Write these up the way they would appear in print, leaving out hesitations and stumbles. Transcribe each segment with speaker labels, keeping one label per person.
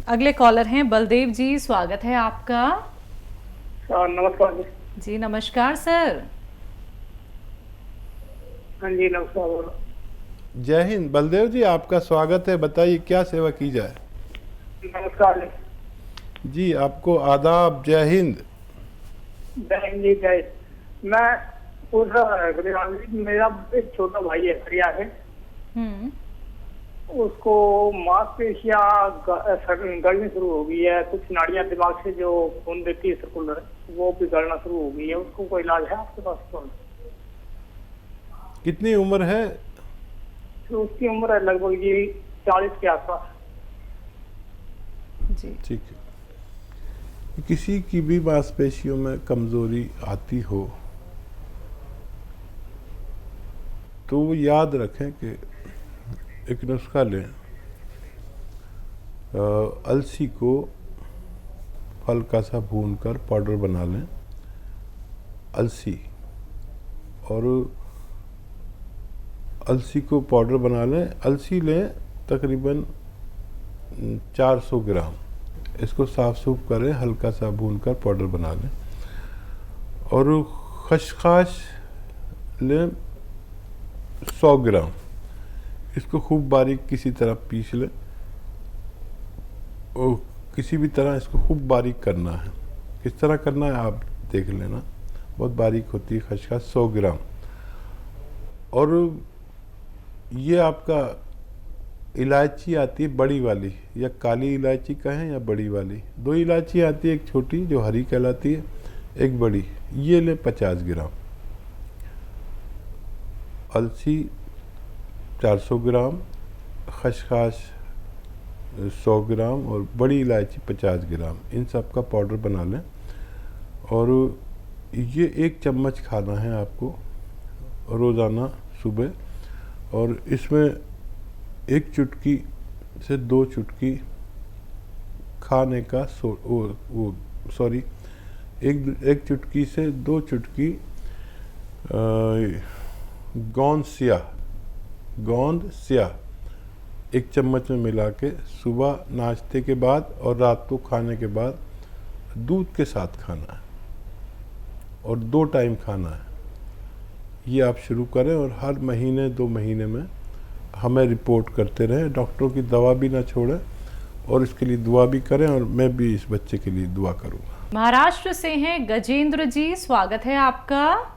Speaker 1: अगले कॉलर हैं बलदेव जी, स्वागत है आपका।
Speaker 2: नमस्कार जी।
Speaker 1: जी नमस्कार सर।
Speaker 2: हाँ जी, नमस्कार बोलो।
Speaker 3: जय हिंद बलदेव जी, आपका स्वागत है। बताइए क्या सेवा की जाए।
Speaker 2: नमस्कार जी।
Speaker 3: जी आपको आदाब, जय हिंद।
Speaker 2: जय हिंद जी, जय। मैं पूछ रहा था, मेरा एक छोटा भाई है हरिया है।
Speaker 1: हम्म।
Speaker 2: उसको मांसपेशियां गलनी शुरू हो गई है। कुछ नाड़ियां दिमाग से जो खून देती है सर्कुलर, वो भी गलना शुरू हो गई है। उसको कोई इलाज है आपके पास? कौन?
Speaker 3: कितनी उम्र है?
Speaker 2: तो उसकी उम्र है लगभग जी 40 के आसपास।
Speaker 1: जी
Speaker 3: ठीक है। किसी की भी मांसपेशियों में कमजोरी आती हो तो वो याद रखें कि एक नुस्खा लें। अलसी को हल्का सा भूनकर पाउडर बना लें। अलसी को पाउडर बना लें। अलसी लें तकरीबन 400 ग्राम। इसको साफ सूफ करें, हल्का सा भूनकर पाउडर बना लें। और खसखस लें 100 ग्राम। इसको खूब बारीक किसी तरह पीस लें। और किसी भी तरह इसको खूब बारीक करना है। किस तरह करना है आप देख लेना, बहुत बारीक होती है खसखस। 100 ग्राम। और ये आपका इलायची आती है बड़ी वाली, या काली इलायची कहें या बड़ी वाली, 2 इलायची आती है, एक छोटी जो हरी कहलाती है, एक बड़ी। ये ले 50 ग्राम। अलसी 400 ग्राम, खसखस 100 ग्राम और बड़ी इलायची 50 ग्राम, इन सब का पाउडर बना लें। और ये 1 चम्मच खाना है आपको रोज़ाना सुबह। और इसमें 1 चुटकी से 2 चुटकी खाने का एक चुटकी से 2 चुटकी गोंद स्याह 1 चम्मच में मिला के सुबह नाश्ते के बाद और रात को खाने के बाद दूध के साथ खाना है। और 2 टाइम खाना है। ये आप शुरू करें और हर महीने 2 महीने में हमें रिपोर्ट करते रहें। डॉक्टरों की दवा भी ना छोड़ें और इसके लिए दुआ भी करें। और मैं भी इस बच्चे के लिए दुआ करूँगा।
Speaker 1: महाराष्ट्र से हैं गजेंद्र जी, स्वागत है आपका।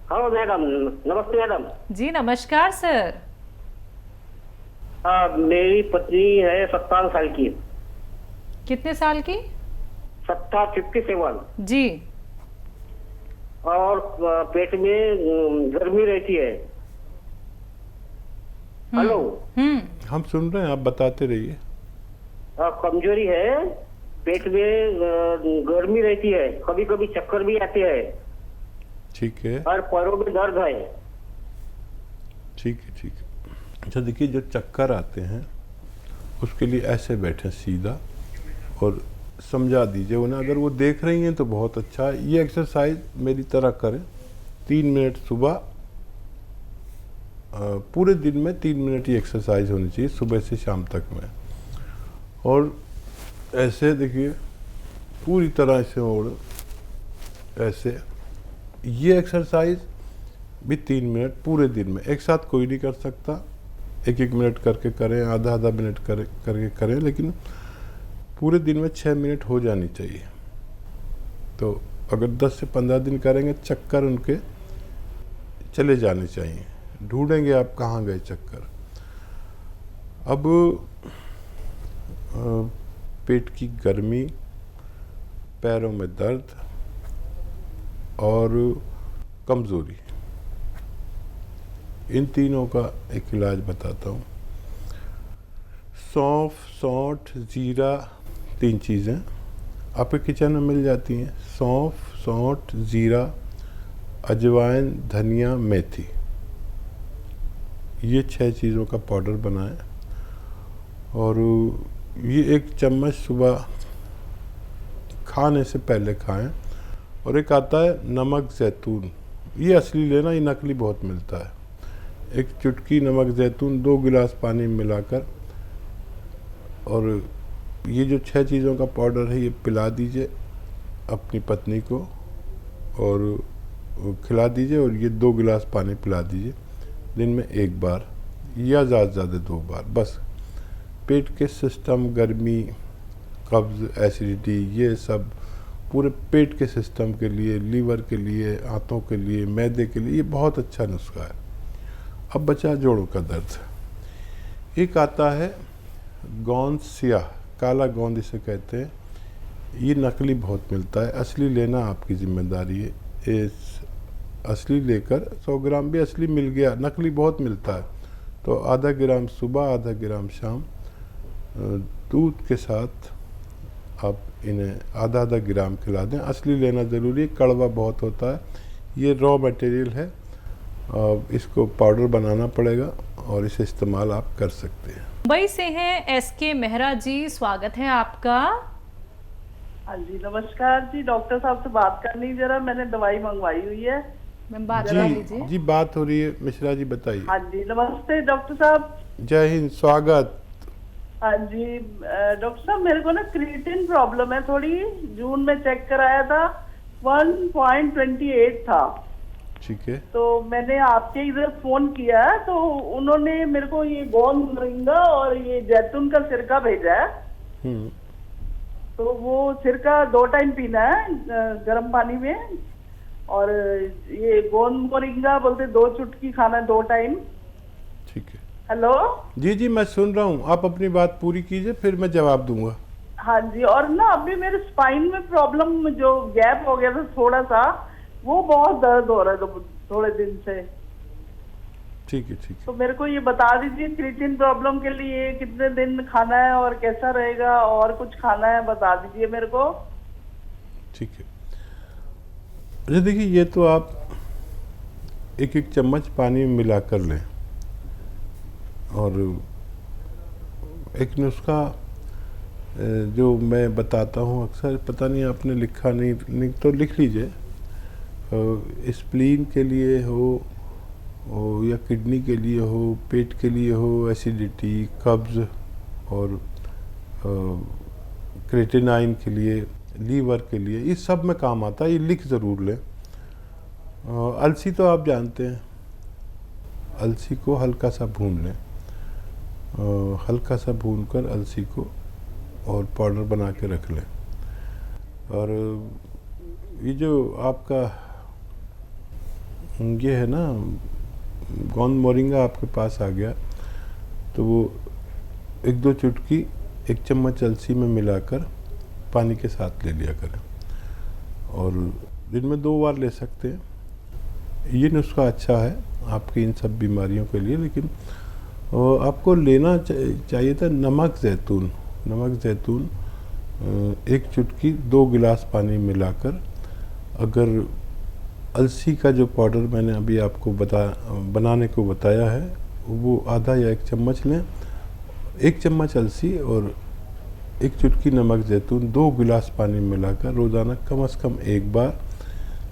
Speaker 4: हेलो मैडम, नमस्ते मैडम।
Speaker 1: जी नमस्कार सर।
Speaker 4: मेरी पत्नी है 57 साल की।
Speaker 1: कितने साल की?
Speaker 4: 57।
Speaker 1: जी।
Speaker 4: और पेट में गर्मी रहती है। हेलो।
Speaker 3: हम सुन रहे हैं, आप बताते रहिए।
Speaker 4: कमजोरी है, पेट में गर्मी रहती है, कभी कभी चक्कर भी आते हैं।
Speaker 3: ठीक है।
Speaker 4: और पैरों में दर्द है।
Speaker 3: ठीक है, ठीक है। अच्छा देखिए, जो चक्कर आते हैं उसके लिए ऐसे बैठे सीधा और समझा दीजिए उन्हें। अगर वो देख रही हैं तो बहुत अच्छा है। ये एक्सरसाइज मेरी तरह करें। 3 मिनट सुबह, पूरे दिन में 3 मिनट ये एक्सरसाइज होनी चाहिए, सुबह से शाम तक में। और ऐसे देखिए पूरी तरह से ओढ़, ऐसे ये एक्सरसाइज भी 3 मिनट पूरे दिन में। एक साथ कोई नहीं कर सकता, 1-1 मिनट करके करें, आधा मिनट करके करें, लेकिन पूरे दिन में 6 मिनट हो जानी चाहिए। तो अगर 10 से 15 दिन करेंगे, चक्कर उनके चले जाने चाहिए। ढूंढेंगे आप कहाँ गए चक्कर। अब पेट की गर्मी, पैरों में दर्द और कमज़ोरी, इन तीनों का एक इलाज बताता हूँ। सौंफ, सौंठ, जीरा, 3 चीज़ें आपके किचन में मिल जाती हैं। सौंफ, सौंठ, जीरा, अजवाइन, धनिया, मेथी, ये 6 चीज़ों का पाउडर बनाएं। और ये 1 चम्मच सुबह खाने से पहले खाएं। और एक आता है नमक ज़ैतून, ये असली लेना, ये नकली बहुत मिलता है। 1 चुटकी नमक ज़ैतून 2 गिलास पानी में मिलाकर और ये जो 6 चीज़ों का पाउडर है ये पिला दीजिए अपनी पत्नी को और खिला दीजिए, और ये 2 गिलास पानी पिला दीजिए दिन में 1 बार या ज़्यादा से ज़्यादा 2 बार। बस पेट के सिस्टम, गर्मी, कब्ज़, एसिडिटी, ये सब पूरे पेट के सिस्टम के लिए, लीवर के लिए, आंतों के लिए, मैदे के लिए ये बहुत अच्छा नुस्खा है। अब बचा जोड़ों का दर्द। एक आता है गोंद सियाह, काला गोंद इसे कहते हैं। ये नकली बहुत मिलता है, असली लेना आपकी जिम्मेदारी है। इस असली लेकर 100 ग्राम भी असली मिल गया, नकली बहुत मिलता है, तो आधा ग्राम सुबह, आधा ग्राम शाम दूध के साथ आप इन्हें आधा आधा ग्राम खिला दें। असली लेना ज़रूरी है, कड़वा बहुत होता है। ये रॉ मटेरियल है, इसको पाउडर बनाना पड़ेगा और इसे इस्तेमाल आप कर सकते हैं।
Speaker 1: मुंबई से हैं SK मेहरा जी, स्वागत है आपका।
Speaker 5: हाँ जी, नमस्कार जी। डॉक्टर साहब से बात करनी जरा, मैंने दवाई मंगवाई हुई है।
Speaker 1: मैम बात कर लीजिए।
Speaker 3: जी बात हो रही है, मिश्रा जी बताइए।
Speaker 5: हाँ जी, नमस्ते डॉक्टर साहब।
Speaker 3: जय हिंद, स्वागत।
Speaker 5: हाँ जी डॉक्टर साहब, मेरे को ना क्रिएटिन प्रॉब्लम है थोड़ी। जून में चेक कराया था, 1.28 था।
Speaker 3: ठीक है।
Speaker 5: तो मैंने आपके इधर फोन किया, तो उन्होंने मेरे को ये गोंद मोरिंगा और ये जैतून का सिरका भेजा है। तो वो सिरका 2 टाइम पीना है गर्म पानी में, और ये गोंद मोरिंगा बोलते 2 चुटकी खाना है 2 टाइम।
Speaker 3: ठीक है।
Speaker 5: हेलो
Speaker 3: जी जी मैं सुन रहा हूँ, आप अपनी बात पूरी कीजिए फिर मैं जवाब दूंगा।
Speaker 5: हाँ जी, और ना अभी मेरे स्पाइन में प्रॉब्लम, जो गैप हो गया था थोड़ा सा, वो बहुत दर्द हो रहा है थोड़े दिन से।
Speaker 3: ठीक है, ठीक है।
Speaker 5: तो मेरे को ये बता दीजिए, क्रिएटिन प्रॉब्लम के लिए कितने दिन खाना है और कैसा रहेगा, और कुछ खाना है बता दीजिए मेरे को।
Speaker 3: ठीक है। अच्छा देखिए, ये तो आप 1-1 चम्मच पानी में मिला कर लें, और एक नुस्खा जो मैं बताता हूँ अक्सर, पता नहीं आपने लिखा नहीं तो लिख लीजिए। स्प्लीन के लिए हो या किडनी के लिए हो, पेट के लिए हो, एसिडिटी, कब्ज़ और क्रेटिनाइन के लिए, लीवर के लिए, ये सब में काम आता है। ये लिख ज़रूर लें। अलसी तो आप जानते हैं, अलसी को हल्का सा भून लें, हल्का सा भूनकर अलसी को और पाउडर बना के रख लें। और ये जो आपका ये है ना गोंद मोरिंगा आपके पास आ गया, तो वो 1-2 चुटकी 1 चम्मच अलसी में मिलाकर पानी के साथ ले लिया करें, और दिन में 2 बार ले सकते हैं। ये नुस्खा अच्छा है आपकी इन सब बीमारियों के लिए। लेकिन आपको लेना चाहिए था नमक ज़ैतून। नमक ज़ैतून 1 चुटकी 2 गिलास पानी मिलाकर, अगर अलसी का जो पाउडर मैंने अभी आपको बनाने को बताया है, वो आधा या 1 चम्मच लें। 1 चम्मच अलसी और 1 चुटकी नमक ज़ैतून 2 गिलास पानी में मिलाकर रोज़ाना कम से कम 1 बार,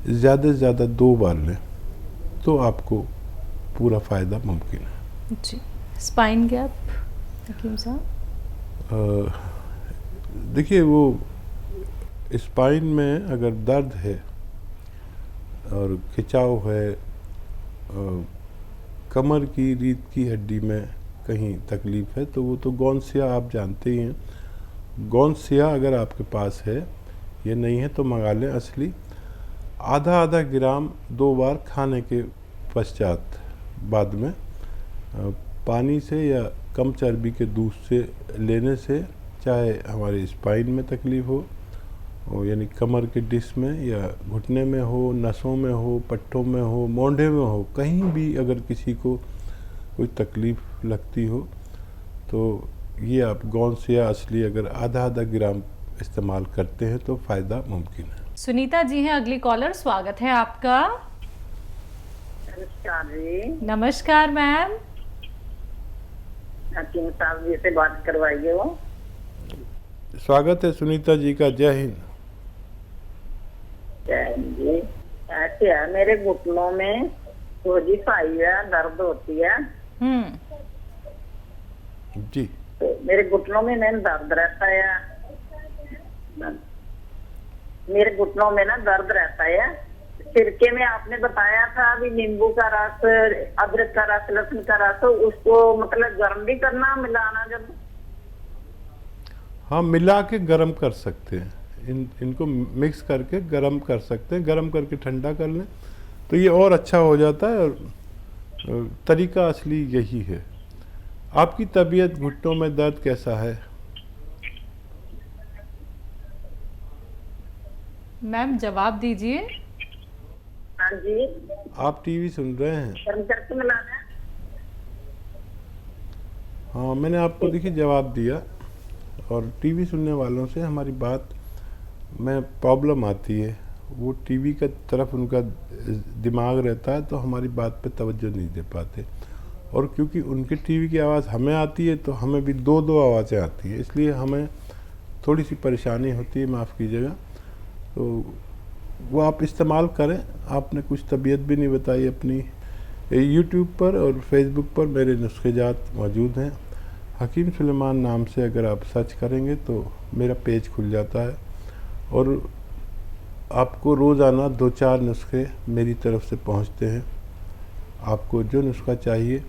Speaker 3: ज़्यादा से ज़्यादा 2 बार लें, तो आपको पूरा फ़ायदा मुमकिन है।
Speaker 1: जी, स्पाइन गैप हकीम साहब।
Speaker 3: देखिए, वो स्पाइन में अगर दर्द है और खिंचाव है, कमर की रीढ़ की हड्डी में कहीं तकलीफ़ है, तो वो तो गोंद सियाह आप जानते ही हैं। गोंद सियाह अगर आपके पास है, ये नहीं है तो मंगा लें असली। आधा ग्राम 2 बार खाने के पश्चात बाद में पानी से या कम चर्बी के दूध से लेने से, चाहे हमारे स्पाइन में तकलीफ़ हो यानी कमर के डिस्क में या घुटने में हो, नसों में हो, पट्टों में हो, मोंढे में हो, कहीं भी अगर किसी को कोई तकलीफ़ लगती हो, तो ये आप गोंद सियाह असली अगर आधा ग्राम इस्तेमाल करते हैं तो फ़ायदा मुमकिन है।
Speaker 1: सुनीता जी हैं अगली कॉलर, स्वागत है आपका।
Speaker 6: नमस्कार जी।
Speaker 1: नमस्कार मैम।
Speaker 6: हकीम साहब जी से बात करवाइए। वो
Speaker 3: स्वागत है सुनीता जी का। जय हिंद।
Speaker 6: जय हिंद जी। ऐसे है, मेरे घुटनों में सोजिश आई है, दर्द होती है
Speaker 3: जी।
Speaker 6: तो मेरे घुटनों में मैम दर्द रहता है, मेरे घुटनों में ना दर्द रहता है। सिरके में आपने बताया था अभी नींबू का रस, अदरक का रस, लहसुन का रस, उसको मतलब गर्म भी करना, मिलाना जब?
Speaker 3: हाँ, मिला के गर्म कर सकते हैं, इनको मिक्स करके गर्म कर सकते हैं, गर्म करके ठंडा कर लें तो ये और अच्छा हो जाता है। और तरीका असली यही है। आपकी तबीयत, घुटनों में दर्द कैसा है?
Speaker 1: मैम जवाब दीजिए।
Speaker 6: हाँ जी,
Speaker 3: आप टीवी सुन रहे हैं?
Speaker 6: गर्म करके मिलाना है।
Speaker 3: हाँ, मैंने आपको देखिए जवाब दिया। और टीवी सुनने वालों से हमारी बात में प्रॉब्लम आती है, वो टीवी की तरफ उनका दिमाग रहता है तो हमारी बात पे तवज्जो नहीं दे पाते। और क्योंकि उनके टीवी की आवाज़ हमें आती है तो हमें भी दो दो आवाज़ें आती हैं, इसलिए हमें थोड़ी सी परेशानी होती है, माफ़ कीजिएगा। तो वो आप इस्तेमाल करें। आपने कुछ तबीयत भी नहीं बताई अपनी। यूट्यूब पर और फेसबुक पर मेरे नुस्खेजात मौजूद हैं। हकीम सुलेमान नाम से अगर आप सर्च करेंगे तो मेरा पेज खुल जाता है और आपको रोज़ाना 2-4 नुस्खे मेरी तरफ से पहुंचते हैं। आपको जो नुस्खा चाहिए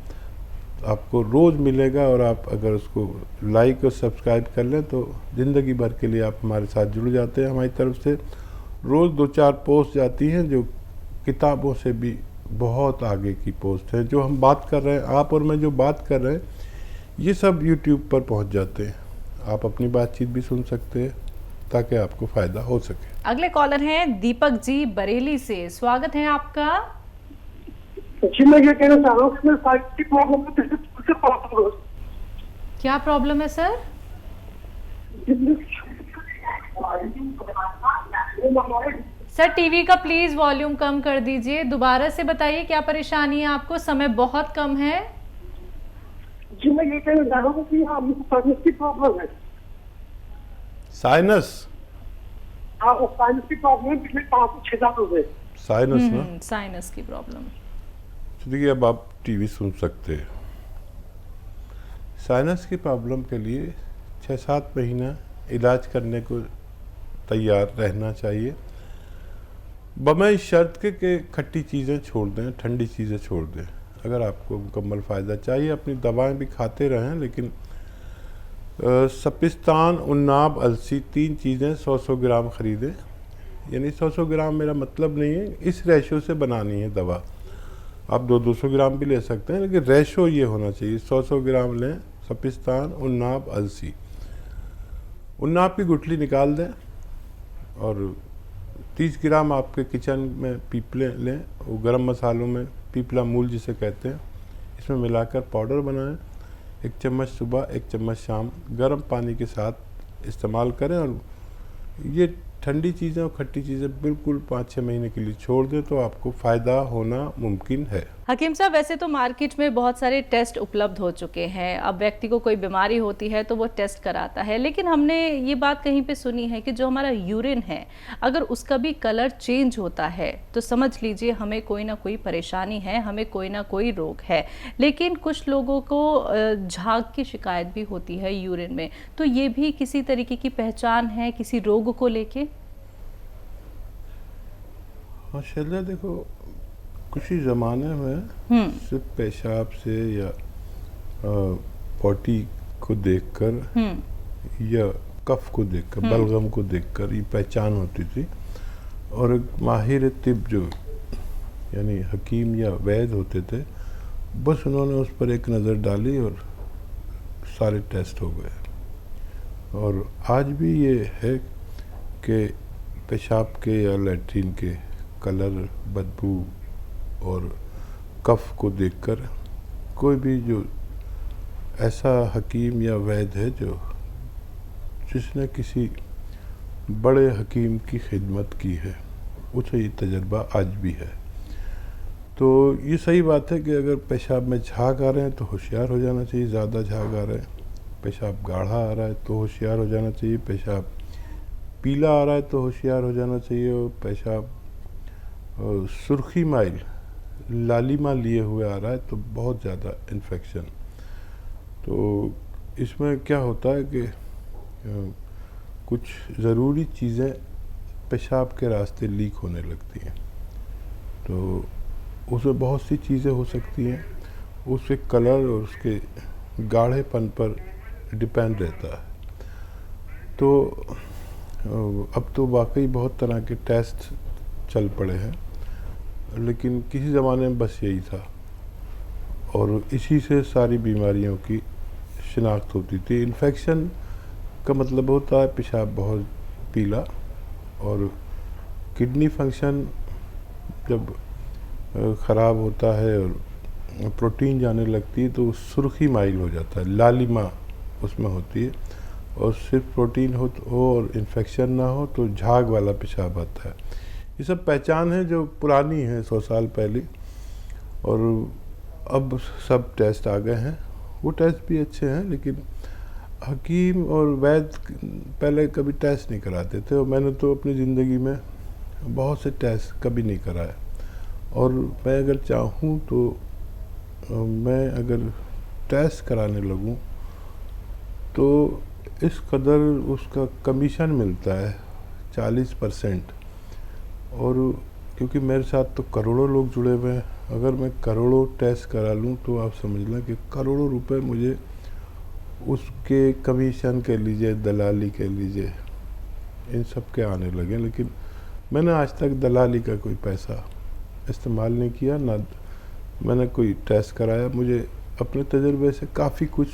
Speaker 3: आपको रोज़ मिलेगा और आप अगर उसको लाइक और सब्सक्राइब कर लें तो ज़िंदगी भर के लिए आप हमारे साथ जुड़ जाते हैं। हमारी तरफ से रोज़ 2-4 पोस्ट जाती हैं जो किताबों से भी बहुत आगे की पोस्ट है। जो हम बात कर रहे हैं, आप और मैं जो बात कर रहे हैं, ये सब यूट्यूब पर पहुंच जाते हैं। आप अपनी बातचीत भी सुन सकते हैं ताकि आपको फ़ायदा हो सके।
Speaker 1: अगले कॉलर हैं दीपक जी बरेली से, स्वागत है आपका।
Speaker 2: जी, मैं ये कहना चाह रहा हूँ कि मेरे साइड की प्रॉब्लम है, जैसे प्रॉब्लम
Speaker 1: क्या प्रॉब्लम है सर? सर टीवी का प्लीज वॉल्यूम कम कर दीजिए। दोबारा से बताइए क्या परेशानी है आपको, समय बहुत कम है।
Speaker 2: जी, मैं ये कहना चाह रहा हूँ कि हाँ, मुझे साइनस की प्रॉब्लम है।
Speaker 3: साइनस?
Speaker 2: हाँ, वो साइनस की प्रॉब्लम है, पिछले 5 से 6 साल हो गए।
Speaker 3: साइनस ना?
Speaker 1: साइनस की प्रॉब्लम।
Speaker 3: तो देखिए, अब आप टीवी सुन सकते हैं। साइनस की प्रॉब्लम के लिए 6-7 महीना इलाज करने को तैयार रहना चाहिए, बमई शर्त के खट्टी चीज़ें छोड़ दें, ठंडी चीज़ें छोड़ दें। अगर आपको मुकम्मल फ़ायदा चाहिए, अपनी दवाएं भी खाते रहें, लेकिन सपिस्तान, उन्नाब, अलसी 3 चीज़ें 100-100 ग्राम ख़रीदें। यानी 100-100 ग्राम मेरा मतलब नहीं है, इस रेशो से बनानी है दवा। आप 200-200 ग्राम भी ले सकते हैं, लेकिन रेशो ये होना चाहिए, 100-100 ग्राम लें। सपिस्तान, उन्नाब, अलसी। उन्नाब की गुठली निकाल दें और 30 ग्राम आपके किचन में पीपले लें, वो गरम मसालों में पीपला मूल जिसे कहते हैं, इसमें मिलाकर पाउडर बनाएं। 1 चम्मच सुबह, 1 चम्मच शाम गर्म पानी के साथ इस्तेमाल करें। और ये ठंडी चीज़ें और खट्टी चीज़ें बिल्कुल 5-6 महीने के लिए छोड़ दें तो आपको फ़ायदा होना मुमकिन है।
Speaker 1: हकीम साहब, वैसे तो मार्केट में बहुत सारे टेस्ट उपलब्ध हो चुके हैं। अब व्यक्ति को कोई बीमारी होती है तो वो टेस्ट कराता है, लेकिन हमने ये बात कहीं पे सुनी है कि जो हमारा यूरिन है, अगर उसका भी कलर चेंज होता है तो समझ लीजिए हमें कोई ना कोई परेशानी है, हमें कोई ना कोई रोग है। लेकिन कुछ लोगों को झाग की शिकायत भी होती है यूरिन में, तो ये भी किसी तरीके की पहचान है किसी रोग को लेके?
Speaker 3: हाँ शैला, देखो कुछ ही ज़माने में सिर्फ पेशाब से या पॉटी को देखकर या कफ को देखकर, बलगम को देखकर ये पहचान होती थी। और एक माहिर तिब जो यानी हकीम या वैद्य होते थे, बस उन्होंने उस पर एक नज़र डाली और सारे टेस्ट हो गए। और आज भी ये है कि पेशाब के या लैट्रिन के कलर, बदबू और कफ को देखकर कोई भी जो ऐसा हकीम या वैद्य है जो जिसने किसी बड़े हकीम की खिदमत की है, उसे ये तजर्बा आज भी है। तो ये सही बात है कि अगर पेशाब में झाग आ रहे हैं तो होशियार हो जाना चाहिए, ज़्यादा झाग आ रहे हैं। पेशाब गाढ़ा आ रहा है तो होशियार हो जाना चाहिए। पेशाब पीला आ रहा है तो होशियार हो जाना चाहिए। और पेशाब सुर्खी माइल, लालिमा लिए हुए आ रहा है तो बहुत ज़्यादा इन्फेक्शन। तो इसमें क्या होता है कि कुछ ज़रूरी चीज़ें पेशाब के रास्ते लीक होने लगती हैं, तो उसमें बहुत सी चीज़ें हो सकती हैं, उसके कलर और उसके गाढ़ेपन पर डिपेंड रहता है। तो अब तो वाकई बहुत तरह के टेस्ट चल पड़े हैं, लेकिन किसी ज़माने में बस यही था और इसी से सारी बीमारियों की शिनाख्त होती थी। इन्फेक्शन का मतलब होता है पेशाब बहुत पीला, और किडनी फंक्शन जब ख़राब होता है और प्रोटीन जाने लगती है तो सुर्खी माइल हो जाता है, लालिमा उसमें होती है, और सिर्फ प्रोटीन हो और इन्फेक्शन ना हो तो झाग वाला पेशाब आता है। ये सब पहचान है जो पुरानी है 100 साल पहले, और अब सब टेस्ट आ गए हैं। वो टेस्ट भी अच्छे हैं, लेकिन हकीम और वैद्य पहले कभी टेस्ट नहीं कराते थे, और मैंने तो अपनी ज़िंदगी में बहुत से टेस्ट कभी नहीं कराए। और मैं अगर चाहूँ तो मैं अगर टेस्ट कराने लगूँ तो इस कदर उसका कमीशन मिलता है 40%, और क्योंकि मेरे साथ तो करोड़ों लोग जुड़े हुए हैं, अगर मैं करोड़ों टेस्ट करा लूँ तो आप समझ लें कि करोड़ों रुपए मुझे उसके कमीशन के लीजिए, दलाली के लीजिए, इन सब के आने लगे। लेकिन मैंने आज तक दलाली का कोई पैसा इस्तेमाल नहीं किया, ना मैंने कोई टेस्ट कराया। मुझे अपने तजुर्बे से काफ़ी कुछ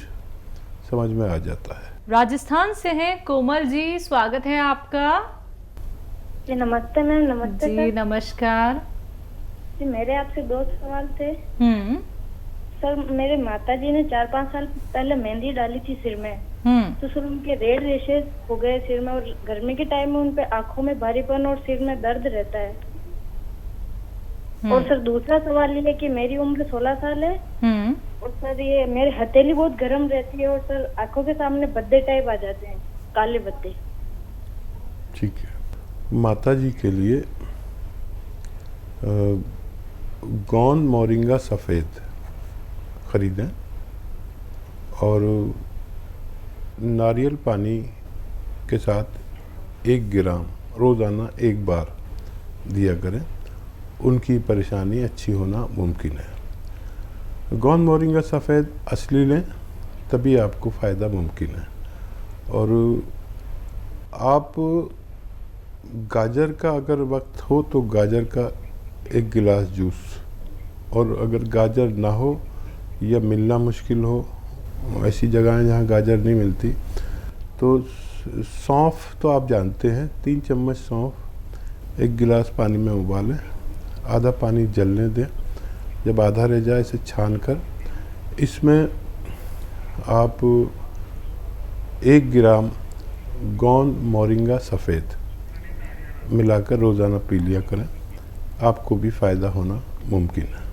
Speaker 3: समझ में आ जाता है।
Speaker 1: राजस्थान से हैं कोमल जी, स्वागत है आपका।
Speaker 7: जी नमस्ते मैम। नमस्ते
Speaker 1: जी
Speaker 7: सर।
Speaker 1: नमस्कार।
Speaker 7: जी मेरे आपसे 2 सवाल थे। सर मेरे माता जी ने 4-5 साल पहले मेहंदी डाली थी सिर में, तो सर उनके रेड रेशेस हो गए सिर में, और गर्मी के टाइम में उन पे आंखों में भारीपन और सिर में दर्द रहता है। और सर दूसरा सवाल ये है कि मेरी उम्र 16 साल है, और सर ये मेरी हथेली बहुत गर्म रहती है, और सर आंखों के सामने बद्दे टाइप आ जाते हैं, काले बद्दे।
Speaker 3: ठीक है, माता जी के लिए गौन मोरिंगा सफ़ेद ख़रीदें और नारियल पानी के साथ 1 ग्राम रोज़ाना 1 बार दिया करें, उनकी परेशानी अच्छी होना मुमकिन है। गौन मोरिंगा सफ़ेद असली लें, तभी आपको फ़ायदा मुमकिन है। और आप गाजर का अगर वक्त हो तो गाजर का 1 गिलास जूस, और अगर गाजर ना हो या मिलना मुश्किल हो, ऐसी जगहें जहाँ गाजर नहीं मिलती, तो सौंफ तो आप जानते हैं, 3 चम्मच सौंफ 1 गिलास पानी में उबालें, आधा पानी जलने दें, जब आधा रह जाए इसे छान कर इसमें आप 1 ग्राम गौन मोरिंगा सफ़ेद मिलाकर रोज़ाना पी लिया करें, आपको भी फ़ायदा होना मुमकिन है।